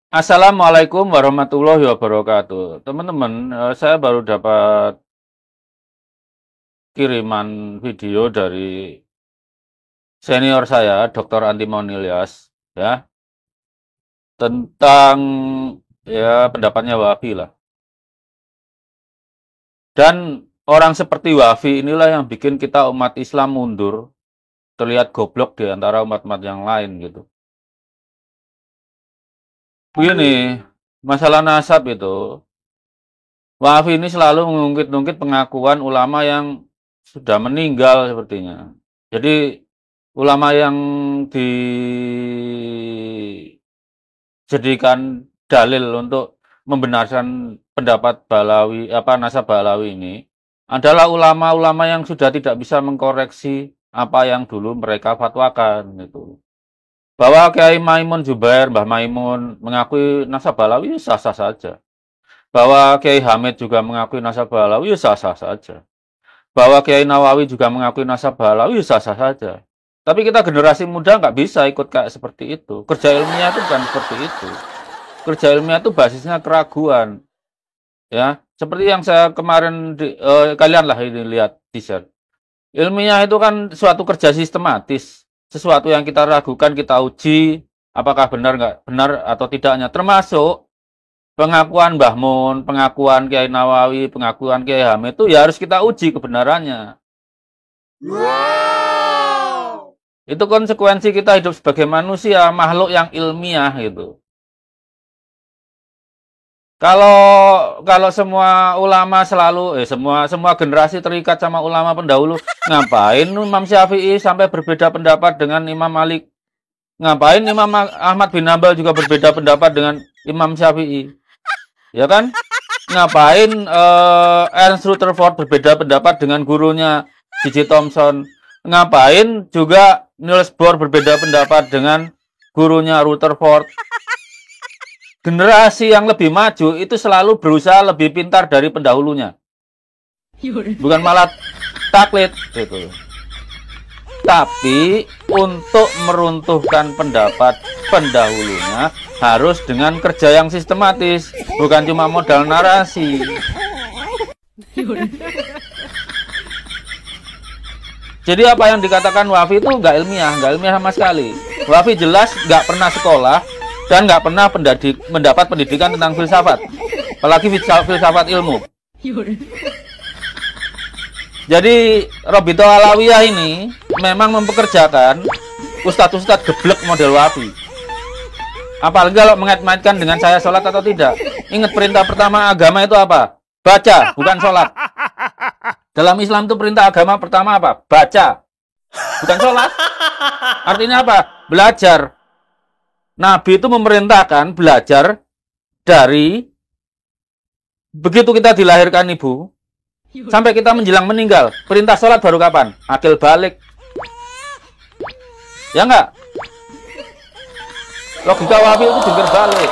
Assalamualaikum warahmatullahi wabarakatuh. Teman-teman, saya baru dapat kiriman video dari senior saya, Dr. Antimon Ilyas, ya, tentang ya pendapatnya Wahabi lah. Dan orang seperti Wahabi inilah yang bikin kita umat Islam mundur, terlihat goblok di antara umat-umat yang lain gitu. Begini, masalah nasab itu, Wahabi ini selalu mengungkit-ungkit pengakuan ulama yang sudah meninggal sepertinya. Jadi ulama yang dijadikan dalil untuk membenarkan pendapat Balawi nasab Balawi ini adalah ulama-ulama yang sudah tidak bisa mengkoreksi apa yang dulu mereka fatwakan gitu. Bahwa Kiai Maimun Zubair, Mbah Maimun mengakui nasab Balawi sah-sah saja. Bahwa Kiai Hamid juga mengakui nasab Balawi sah-sah saja. Bahwa Kiai Nawawi juga mengakui nasab Balawi sah-sah saja. Tapi kita generasi muda nggak bisa ikut kayak seperti itu. Kerja ilmiah itu bukan seperti itu. Kerja ilmiah itu basisnya keraguan. Ya, seperti yang saya kemarin kalian lah ini lihat teaser. Ilmiah itu kan suatu kerja sistematis. Sesuatu yang kita ragukan, kita uji apakah benar atau tidaknya. Termasuk pengakuan Mbah Mun, pengakuan Kiai Nawawi, pengakuan Kiai Hamid itu ya harus kita uji kebenarannya. Wow. Itu konsekuensi kita hidup sebagai manusia, makhluk yang ilmiah gitu. Kalau semua ulama selalu semua generasi terikat sama ulama pendahulu, ngapain Imam Syafi'i sampai berbeda pendapat dengan Imam Malik? Ngapain Imam Ahmad bin Hanbal juga berbeda pendapat dengan Imam Syafi'i? Ya kan? Ngapain Ernst Rutherford berbeda pendapat dengan gurunya J.J. Thomson? Ngapain juga Niels Bohr berbeda pendapat dengan gurunya Rutherford? Generasi yang lebih maju itu selalu berusaha lebih pintar dari pendahulunya. Bukan malah taklid gitu. Tapi untuk meruntuhkan pendapat pendahulunya harus dengan kerja yang sistematis, bukan cuma modal narasi. Jadi apa yang dikatakan Wahabi itu nggak ilmiah sama sekali. Wahabi jelas nggak pernah sekolah dan nggak pernah mendapat pendidikan tentang filsafat, apalagi filsafat ilmu. Jadi Robito Alawiyah ini memang mempekerjakan ustadz-ustadz geblek model Wahabi. Apalagi kalau mengait-ngaitkan dengan saya sholat atau tidak. Ingat perintah pertama agama itu apa? Baca, bukan sholat. Dalam Islam itu perintah agama pertama apa? Baca, bukan sholat. Artinya apa? Belajar. Nabi itu memerintahkan belajar dari begitu kita dilahirkan ibu sampai kita menjelang meninggal. Perintah sholat baru kapan? Akil balik. Ya enggak? Logika Wahabi itu jungkir balik.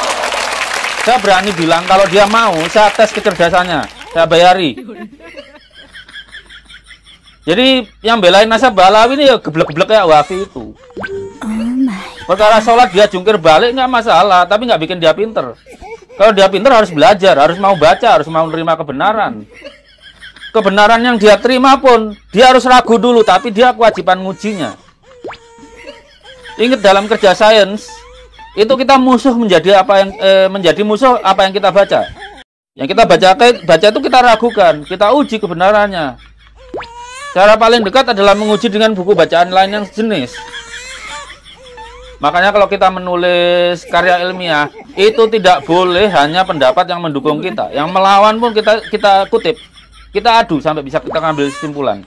Saya berani bilang kalau dia mau, saya tes kecerdasannya, saya bayari. Jadi yang belain nasab Balawi ini ya geblek-geblek kayak Wahabi itu. Perkara sholat dia jungkir balik nggak masalah, tapi nggak bikin dia pinter. Kalau dia pinter harus belajar, harus mau baca, harus mau menerima kebenaran. Kebenaran yang dia terima pun, dia harus ragu dulu, tapi dia kewajiban ngujinya. Ingat dalam kerja sains, itu kita musuh menjadi musuh apa yang kita baca. Yang kita baca itu kita ragukan, kita uji kebenarannya. Cara paling dekat adalah menguji dengan buku bacaan lain yang sejenis. Makanya kalau kita menulis karya ilmiah, itu tidak boleh hanya pendapat yang mendukung kita. Yang melawan pun kita kutip. Kita adu sampai bisa kita ngambil kesimpulan.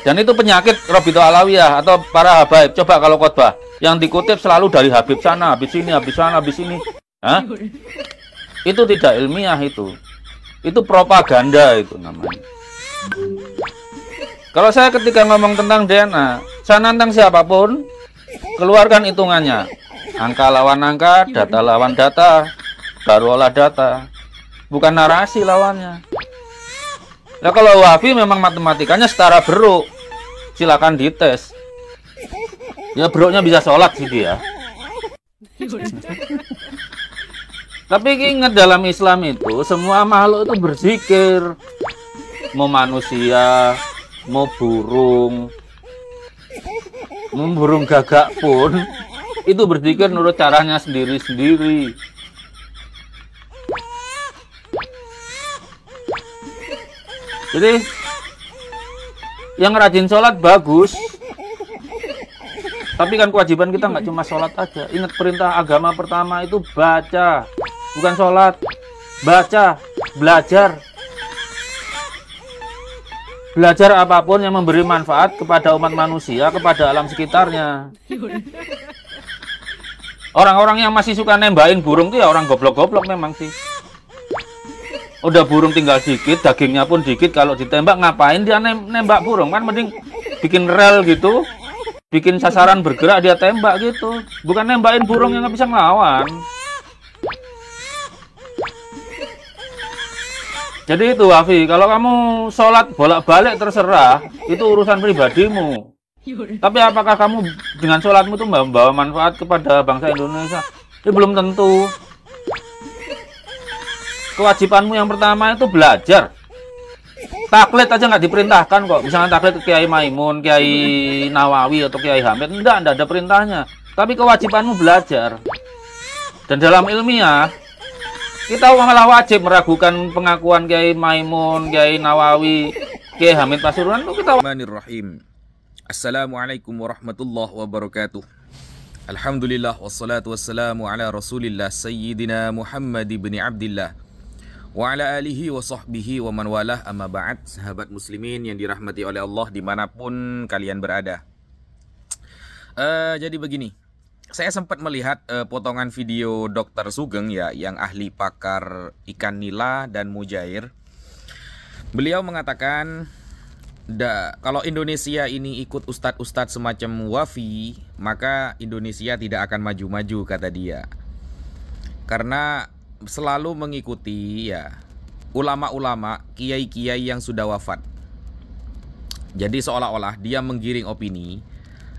Dan itu penyakit Robito Alawiyah atau para habaib. Coba kalau khotbah, yang dikutip selalu dari Habib sana, habis sini, habis sana, habis sini. Hah? Itu tidak ilmiah itu. Itu propaganda itu namanya. Kalau saya ketika ngomong tentang DNA, saya nantang siapapun, keluarkan hitungannya. Angka lawan angka, data lawan data, baru olah data. Bukan narasi lawannya. Nah kalau Wahabi memang matematikanya setara beruk, silakan dites. Ya beruknya bisa sholat sih dia. Tapi ingat dalam Islam itu semua makhluk itu berzikir. Mau manusia, mau burung gagak pun itu berzikir menurut caranya sendiri-sendiri. Jadi yang rajin sholat bagus, tapi kan kewajiban kita nggak cuma sholat aja. Ingat perintah agama pertama itu baca, bukan sholat. Baca, belajar. Belajar apapun yang memberi manfaat kepada umat manusia, kepada alam sekitarnya. Orang-orang yang masih suka nembakin burung itu ya orang goblok-goblok memang sih. Udah burung tinggal dikit, dagingnya pun dikit, kalau ditembak ngapain dia nembak burung? Kan mending bikin rel gitu, bikin sasaran bergerak dia tembak gitu. Bukan nembakin burung yang nggak bisa ngelawan. Jadi itu Wafi, kalau kamu sholat bolak-balik terserah, itu urusan pribadimu. Tapi apakah kamu dengan sholatmu itu membawa manfaat kepada bangsa Indonesia? Itu belum tentu. Kewajibanmu yang pertama itu belajar. Taklid aja nggak diperintahkan kok. Misalnya taklid ke Kiai Maimun, Kiai Nawawi, atau Kiai Hamid. Enggak ada perintahnya. Tapi kewajibanmu belajar. Dan dalam ilmiah, kita malah wajib meragukan pengakuan Kiai Maimun, Kiai Nawawi, Kiai Hamid Pasuruan itu kita. Bismillahirrahmanirrahim. Assalamualaikum warahmatullahi wabarakatuh. Alhamdulillah wassalatu wassalamu ala Rasulillah Sayyidina Muhammad ibn Abdillah wa ala alihi wa sahbihi wa man walah, amma ba'd. Sahabat muslimin yang dirahmati oleh Allah dimanapun kalian berada. Jadi begini, saya sempat melihat potongan video Dr. Sugeng ya, yang ahli pakar ikan nila dan mujair. Beliau mengatakan, kalau Indonesia ini ikut ustadz-ustadz semacam Wafi, maka Indonesia tidak akan maju-maju, kata dia. Karena selalu mengikuti ya ulama-ulama, kiai-kiai yang sudah wafat. Jadi seolah-olah dia menggiring opini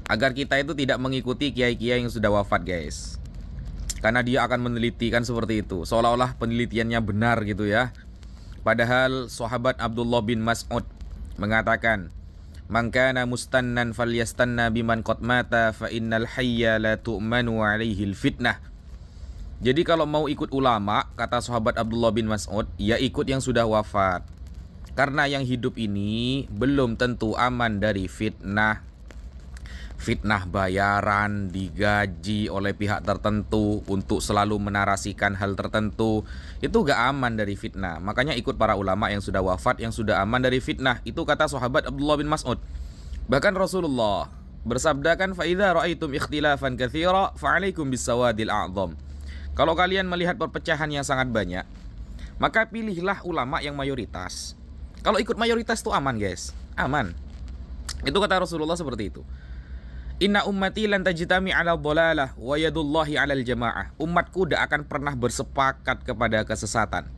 agar kita itu tidak mengikuti kiai-kiai yang sudah wafat, guys. Karena dia akan meneliti kan seperti itu, seolah-olah penelitiannya benar gitu ya. Padahal sahabat Abdullah bin Mas'ud mengatakan, "Man kana mustannan falyastanna biman qad mata fa innal hayya la tu'manu 'alaihi fitnah." Jadi kalau mau ikut ulama, kata sahabat Abdullah bin Mas'ud, ya ikut yang sudah wafat. Karena yang hidup ini belum tentu aman dari fitnah. Fitnah bayaran, digaji oleh pihak tertentu untuk selalu menarasikan hal tertentu, itu gak aman dari fitnah. Makanya ikut para ulama yang sudah wafat, yang sudah aman dari fitnah. Itu kata sahabat Abdullah bin Mas'ud. Bahkan Rasulullah bersabdakan, "Fa idza ra'aitum ikhtilafan katsira fa'alaikum bis-sawadil a'dham." Kalau kalian melihat perpecahan yang sangat banyak, maka pilihlah ulama yang mayoritas. Kalau ikut mayoritas itu aman, guys. Aman. Itu kata Rasulullah seperti itu. Inna ummati lan tajtami 'ala dhalalah wa yadullahi 'alal jamaah. Umatku tidak akan pernah bersepakat kepada kesesatan.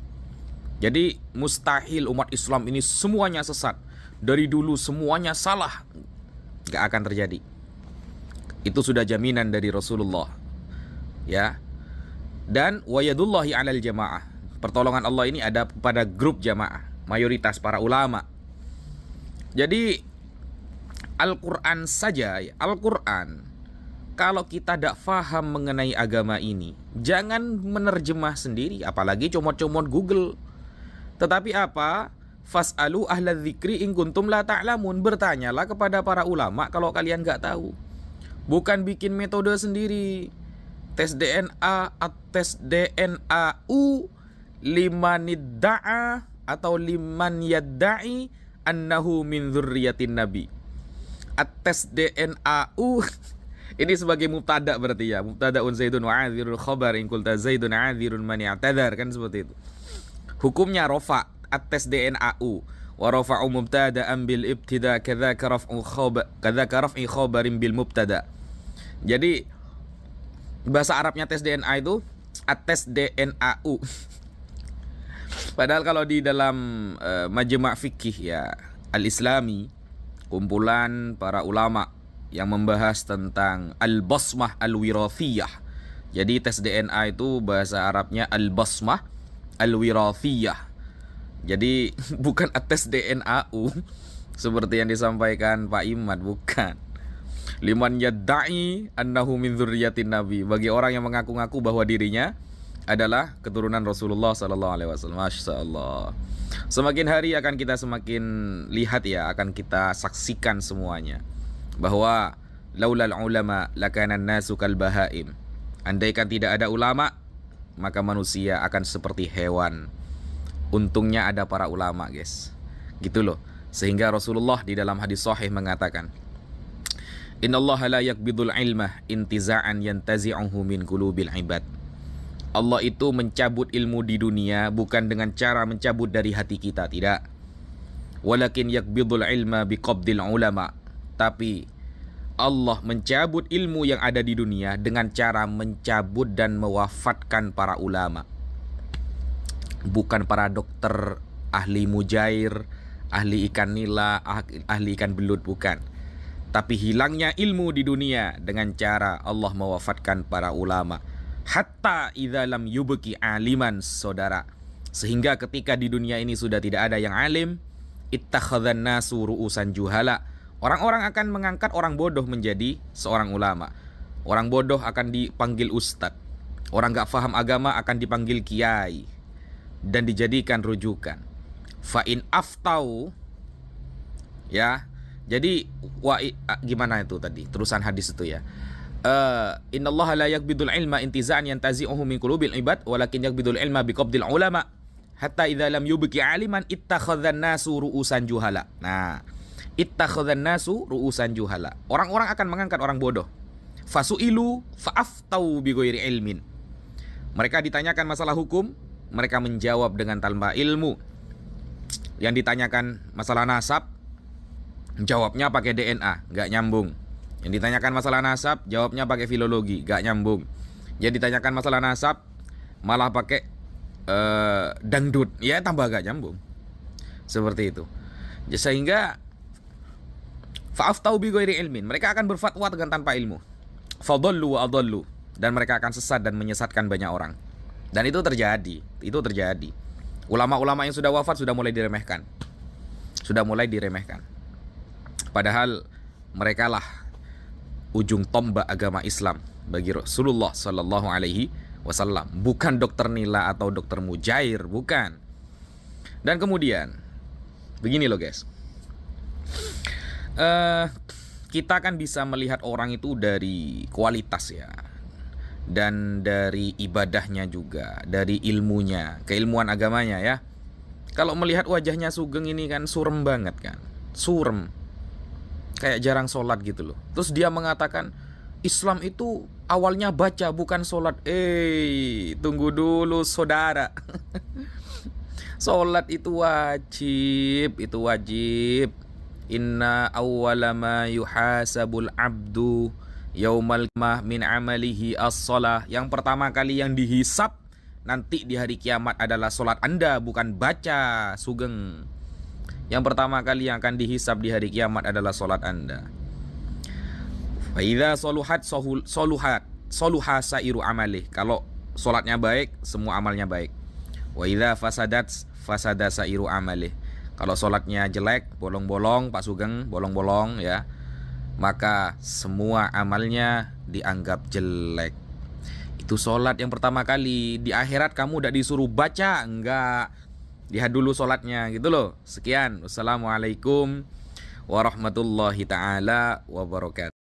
Jadi mustahil umat Islam ini semuanya sesat. Dari dulu semuanya salah. Gak akan terjadi. Itu sudah jaminan dari Rasulullah. Ya. Dan wa yadullahi 'alal jamaah. Pertolongan Allah ini ada pada grup jamaah, mayoritas para ulama. Jadi Al-Quran saja, Al-Quran, kalau kita tidak faham mengenai agama ini, jangan menerjemah sendiri, apalagi comot-comot Google. Tetapi apa? Fas'alu ahla dzikri in kuntum la ta'lamun. Bertanyalah kepada para ulama kalau kalian nggak tahu. Bukan bikin metode sendiri. Tes DNA, tes DNAU, liman idda'a atau liman yadda'i annahu min dzurriyyatin nabi. Tes DNAU ini sebagai mubtada berarti ya. Mubtadaun Zaidun wa 'adhirul khabar in qulta Zaidun 'adhirun man ya'tadzar, kan seperti itu. Hukumnya rafa, tes DNAU. Wa rafa'u mubtada'an bil ibtida kadzaka raf'i khabarin bil mubtada. Jadi bahasa Arabnya tes DNA itu tes DNAU. Padahal kalau di dalam majma' fikih ya al-Islami, kumpulan para ulama yang membahas tentang al-basmah al-wirathiyah, Jadi tes DNA itu bahasa Arabnya al-basmah al-wirathiyah. Jadi bukan tes DNA-U seperti yang disampaikan Pak Imad, bukan. Liman yadda'i annahu min dzurriyyatin nabi, bagi orang yang mengaku-ngaku bahwa dirinya adalah keturunan Rasulullah sallallahu alaihi wasallam. Masyaallah. Semakin hari akan kita semakin lihat ya, akan kita saksikan semuanya bahwa laulal ulama lakana an-nasu kal bahaim. Andaikan tidak ada ulama, maka manusia akan seperti hewan. Untungnya ada para ulama, guys. Gitu loh. Sehingga Rasulullah di dalam hadis sahih mengatakan, Innallaha la yakbidul ilmah intiza'an yantazi'uhu min qulubil ibad. Allah itu mencabut ilmu di dunia bukan dengan cara mencabut dari hati kita, tidak. Walakin yakbidul ilma biqabdil ulama. Tapi Allah mencabut ilmu yang ada di dunia dengan cara mencabut dan mewafatkan para ulama. Bukan para dokter, ahli mujair, ahli ikan nila, ahli ikan belut, bukan. Tapi hilangnya ilmu di dunia dengan cara Allah mewafatkan para ulama. Hatta idza lam yubqi aliman, saudara. Sehingga ketika di dunia ini sudah tidak ada yang alim, ittakhadhan nasu ru'usan juhala. Orang-orang akan mengangkat orang bodoh menjadi seorang ulama. Orang bodoh akan dipanggil ustadz. Orang gak paham agama akan dipanggil kiai dan dijadikan rujukan. Fa'in aftau, ya. Jadi gimana itu tadi terusan hadis itu ya. Innallaha la yakbidul ilma intiza'an yantazi'uhu min qulubil ibad walakin yakbidul ilma biqabdil ulama hatta idza lam yubqi aliman ittakhadhan nasu ru'usan juhala. Nah, ittakhadhan nasu ru'usan juhala. Orang-orang akan mengangkat orang bodoh. Fasu'ilu fa'aftau bighairi ilmin. Mereka ditanyakan masalah hukum, mereka menjawab dengan tanpa ilmu. Yang ditanyakan masalah nasab, jawabnya pakai DNA, gak nyambung. Yang ditanyakan masalah nasab, jawabnya pakai filologi, gak nyambung. Yang ditanyakan masalah nasab, malah pakai dangdut, ya tambah gak nyambung. Seperti itu. Sehingga fa'aftau bi ghairi ilmin, mereka akan berfatwa dengan tanpa ilmu. Fadallu wa adallu, dan mereka akan sesat dan menyesatkan banyak orang. Dan itu terjadi, Ulama-ulama yang sudah wafat sudah mulai diremehkan. Padahal mereka lah ujung tombak agama Islam bagi Rasulullah sallallahu alaihi wasallam, bukan dokter nila atau dokter mujair, bukan. Dan kemudian begini loh guys, kita kan bisa melihat orang itu dari kualitas ya, dan dari ibadahnya juga, dari ilmunya, keilmuan agamanya ya. Kalau melihat wajahnya Sugeng ini kan surem banget kan, surem, kayak jarang sholat gitu loh. Terus dia mengatakan Islam itu awalnya baca bukan sholat. Tunggu dulu saudara. Sholat itu wajib. Inna awwala ma yuhasabul abdu yaumal qiyamah min amalihi as-shalah. Yang pertama kali yang dihisap nanti di hari kiamat adalah sholat Anda, bukan baca, Sugeng. Yang pertama kali yang akan dihisap di hari kiamat adalah sholat Anda. Fa idza soluha sairu amalih. Kalau sholatnya baik, semua amalnya baik. Wa idza fasada sairu amalih. Kalau sholatnya jelek, bolong-bolong, Pak Sugeng, bolong-bolong ya, maka semua amalnya dianggap jelek. Itu sholat yang pertama kali. Di akhirat kamu udah disuruh baca, enggak. Lihat dulu sholatnya gitu loh. Sekian. Wassalamualaikum warahmatullahi ta'ala wabarakatuh.